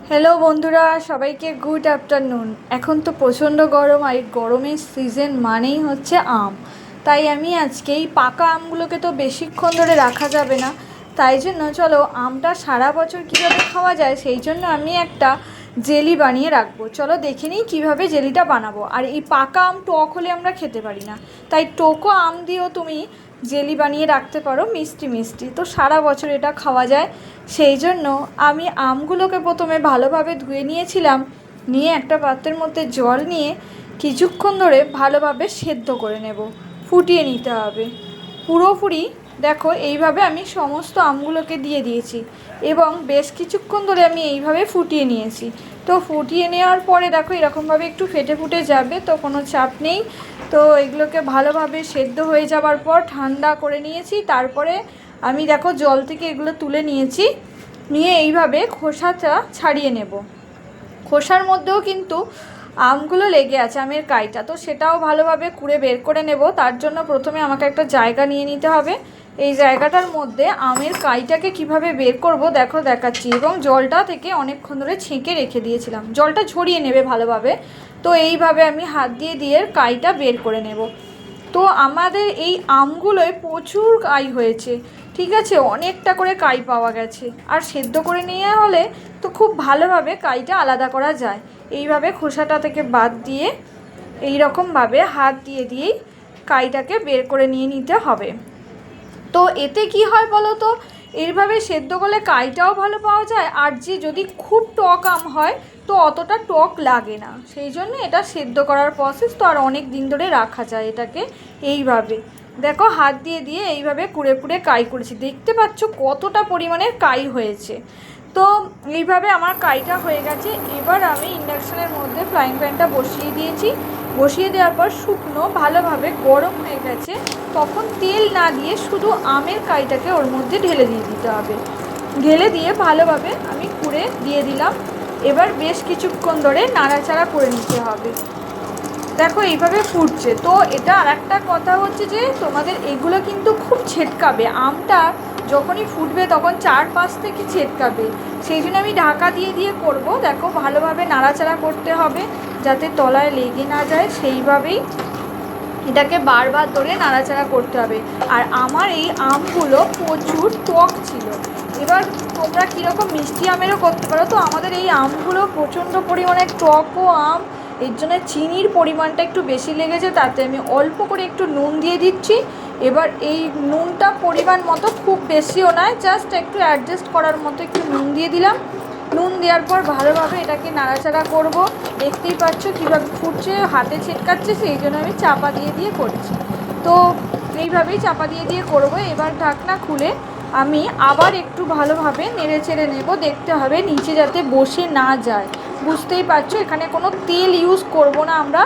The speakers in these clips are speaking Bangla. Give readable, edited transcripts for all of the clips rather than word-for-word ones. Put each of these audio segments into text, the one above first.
হ্যালো বন্ধুরা, সবাইকে গুড আফটারনুন। এখন তো প্রচণ্ড গরম, আর এই গরমের সিজন মানেই হচ্ছে আম। তাই আমি আজকে এই পাকা আমগুলোকে তো বেশিক্ষণ ধরে রাখা যাবে না, তাই জন্য চলো আমটা সারা বছর কীভাবে খাওয়া যায় সেই জন্য আমি একটা জেলি বানিয়ে রাখবো। চলো দেখে নিই কীভাবে জেলিটা বানাবো। আর এই পাকা আম টক হলে আমরা খেতে পারি না, তাই টোকো আম দিয়েও তুমি জেলি বানিয়ে রাখতে পারো, মিষ্টি মিষ্টি, তো সারা বছর এটা খাওয়া যায়। সেই জন্য আমি আমগুলোকে প্রথমে ভালোভাবে ধুয়ে নিয়েছিলাম, নিয়ে একটা পাত্রের মধ্যে জল নিয়ে কিছুক্ষণ ধরে ভালোভাবে সেদ্ধ করে নেব, ফুটিয়ে নিতে হবে পুরোপুরি। দেখো এইভাবে আমি সমস্ত আমগুলোকে দিয়ে দিয়েছি এবং বেশ কিছুক্ষণ ধরে আমি এইভাবে ফুটিয়ে নিয়েছি। তো ফুটিয়ে নেওয়ার পরে দেখো এরকমভাবে একটু ফেটে ফুটে যাবে, তো কোনো চাপ নেই। তো এগুলোকে ভালোভাবে সেদ্ধ হয়ে যাওয়ার পর ঠান্ডা করে নিয়েছি। তারপরে আমি দেখো জল থেকে এগুলো তুলে নিয়েছি, নিয়ে এইভাবে খোসাটা ছাড়িয়ে নেব। খোসার মধ্যেও কিন্তু আমগুলো লেগে আছে, আমের কাইটা, তো সেটাও ভালোভাবে কুড়ে বের করে নেব। তার জন্য প্রথমে আমাকে একটা জায়গা নিয়ে নিতে হবে। এই জায়গাটার মধ্যে আমের কাইটাকে কিভাবে বের করব দেখো দেখাচ্ছি। এবং জলটা থেকে অনেকক্ষণ ধরে ছেঁকে রেখে দিয়েছিলাম, জলটা ঝরিয়ে নেবে ভালোভাবে। তো এইভাবে আমি হাত দিয়ে দিয়ে কাইটা বের করে নেব। তো আমাদের এই আমগুলোয় প্রচুর কাই হয়েছে, ঠিক আছে, অনেকটা করে কাই পাওয়া গেছে। আর সেদ্ধ করে নিয়ে হলে তো খুব ভালোভাবে কাইটা আলাদা করা যায়। এইভাবে খোসাটা থেকে বাদ দিয়ে এই রকমভাবে হাত দিয়ে দিয়েই কাইটাকে বের করে নিয়ে নিতে হবে। তো এতে কি হয় বলো তো, এইভাবে সেদ্ধ করলে কাইটাও ভালো পাওয়া যায়, আর যে যদি খুব টক আম হয় তো অতটা টক লাগে না। সেই জন্য এটা সেদ্ধ করার প্রসেস, তো আর অনেক দিন ধরে রাখা যায় এটাকে। এইভাবে দেখো হাত দিয়ে দিয়ে এইভাবে কুড়ে কুড়ে কাই করেছি, দেখতে পাচ্ছ কতটা পরিমাণের কাই হয়েছে। তো এইভাবে আমার কাইটা হয়ে গেছে। এবার আমি ইন্ডাকশানের মধ্যে ফ্রাইং প্যানটা বসিয়ে দিয়েছি। বসিয়ে দেওয়ার পর শুকনো ভালোভাবে গরম হয়ে গেছে, তখন তেল না দিয়ে শুধু আমের কাইটাকে ওর মধ্যে ঢেলে দিয়ে দিতে হবে। ঢেলে দিয়ে ভালোভাবে আমি কুড়ে দিয়ে দিলাম। এবার বেশ কিছুক্ষণ ধরে নাড়াচাড়া করে নিতে হবে। দেখো এইভাবে ফুটছে। তো এটা আর একটা কথা হচ্ছে যে তোমাদের এগুলো কিন্তু খুব ছেটকাবে, আমটা যখনই ফুটবে তখন 4-5 থেকে ছেটকাবে। সেই জন্য আমি ঢাকা দিয়ে দিয়ে করব। দেখো ভালোভাবে নাড়াচাড়া করতে হবে যাতে তলায় লেগে না যায়, সেইভাবেই এটাকে বারবার ধরে নাড়াচাড়া করতে হবে। আর আমার এই আমগুলো প্রচুর টক ছিল। এবার তোমরা কীরকম মিষ্টি আমেরও করতে পারো। তো আমাদের এই আমগুলো প্রচণ্ড পরিমাণে টকও আম, এর জন্য চিনির পরিমাণটা একটু বেশি লেগেছে, তাতে আমি অল্প করে একটু নুন দিয়ে দিচ্ছি। এবার এই নুনটা পরিমাণ মতো, খুব বেশিও নয়, জাস্ট একটু অ্যাডজাস্ট করার মতো একটু নুন দিয়ে দিলাম। নুন দেওয়ার পর ভালোভাবে এটাকে নাড়াচাড়া করব। দেখতেই পাচ্ছ কীভাবে ফুটছে, হাতে ছিটকাচ্ছে, সেই জন্য আমি চাপা দিয়ে দিয়ে করছি। তো এইভাবেই চাপা দিয়ে দিয়ে করব। এবার ঢাকনা খুলে আমি আবার একটু ভালোভাবে নেড়ে চেড়ে নেব। দেখতে হবে নিচে যাতে বসে না যায়। বুঝতেই পারছো এখানে কোনো তেল ইউজ করব না আমরা,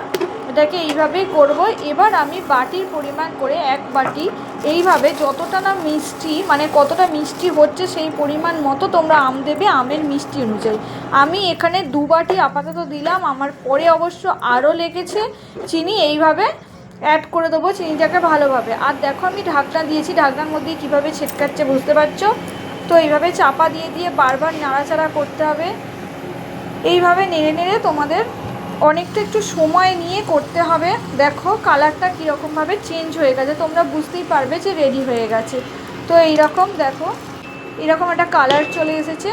এটাকে এইভাবেই করব। এবার আমি বাটির পরিমাণ করে 1 বাটি এইভাবে যতটা না মিষ্টি, মানে কতটা মিষ্টি হচ্ছে সেই পরিমাণ মতো তোমরা আম দেবে আমের মিষ্টি অনুযায়ী। আমি এখানে 2 বাটি আপাতত দিলাম, আমার পরে অবশ্য আরও লেগেছে চিনি। এইভাবে অ্যাড করে দেবো চিনিটাকে ভালোভাবে। আর দেখো আমি ঢাকনা দিয়েছি, ঢাকনার মধ্যে কীভাবে ছেটকাচ্ছে বুঝতে পারছো। তো এইভাবে চাপা দিয়ে দিয়ে বারবার নাড়াচাড়া করতে হবে। এইভাবে নেড়ে নেড়ে তোমাদের অনেকটা একটু সময় নিয়ে করতে হবে। দেখো কালারটা কীরকমভাবে চেঞ্জ হয়ে গেছে, তোমরা বুঝতেই পারবে যে রেডি হয়ে গেছে। তো এইরকম দেখো, এরকম একটা কালার চলে এসেছে।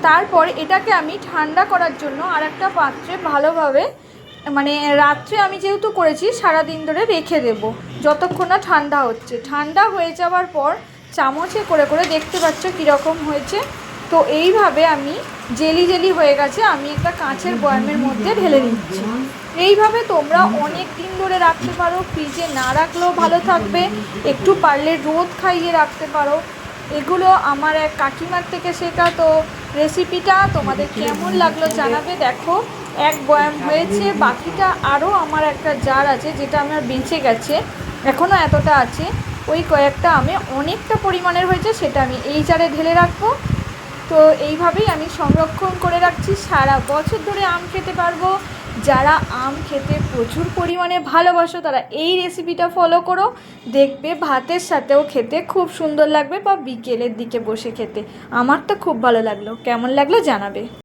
তারপর এটাকে আমি ঠান্ডা করার জন্য আর একটা পাত্রে ভালোভাবে, মানে রাত্রে আমি যেহেতু করেছি সারাদিন ধরে রেখে দেব যতক্ষণ না ঠান্ডা হচ্ছে। ঠান্ডা হয়ে যাওয়ার পর চামচে করে করে দেখতে পাচ্ছ কীরকম হয়েছে। তো এইভাবে আমি জেলি জেলি হয়ে গেছে, আমি একটা কাঁচের বয়ামের মধ্যে ঢেলে নিচ্ছি। এইভাবে তোমরা অনেক দিন ধরে রাখতে পারো, ফ্রিজে না রাখলেও ভালো থাকবে, একটু পারলে রোদ খাইয়ে রাখতে পারো। এগুলো আমার এক কাকিমার থেকে শেখা। তো রেসিপিটা তোমাদের কেমন লাগলো জানাবে। দেখো 1 বয়াম হয়েছে, বাকিটা আরও আমার একটা জার আছে যেটা আমার বেঁচে গেছে, এখনও এতটা আছে। ওই কয়েকটা আমে অনেকটা পরিমাণের হয়েছে, সেটা আমি এই জারে ঢেলে রাখবো। তো এইভাবেই আমি সংরক্ষণ করে রাখছি, সারা বছর ধরে আম খেতে পারবো। যারা আম খেতে প্রচুর পরিমাণে ভালোবাসো তারা এই রেসিপিটা ফলো করো, দেখবে ভাতের সাথেও খেতে খুব সুন্দর লাগবে বা বিকেলের দিকে বসে খেতে। আমার তো খুব ভালো লাগলো, কেমন লাগলো জানাবে।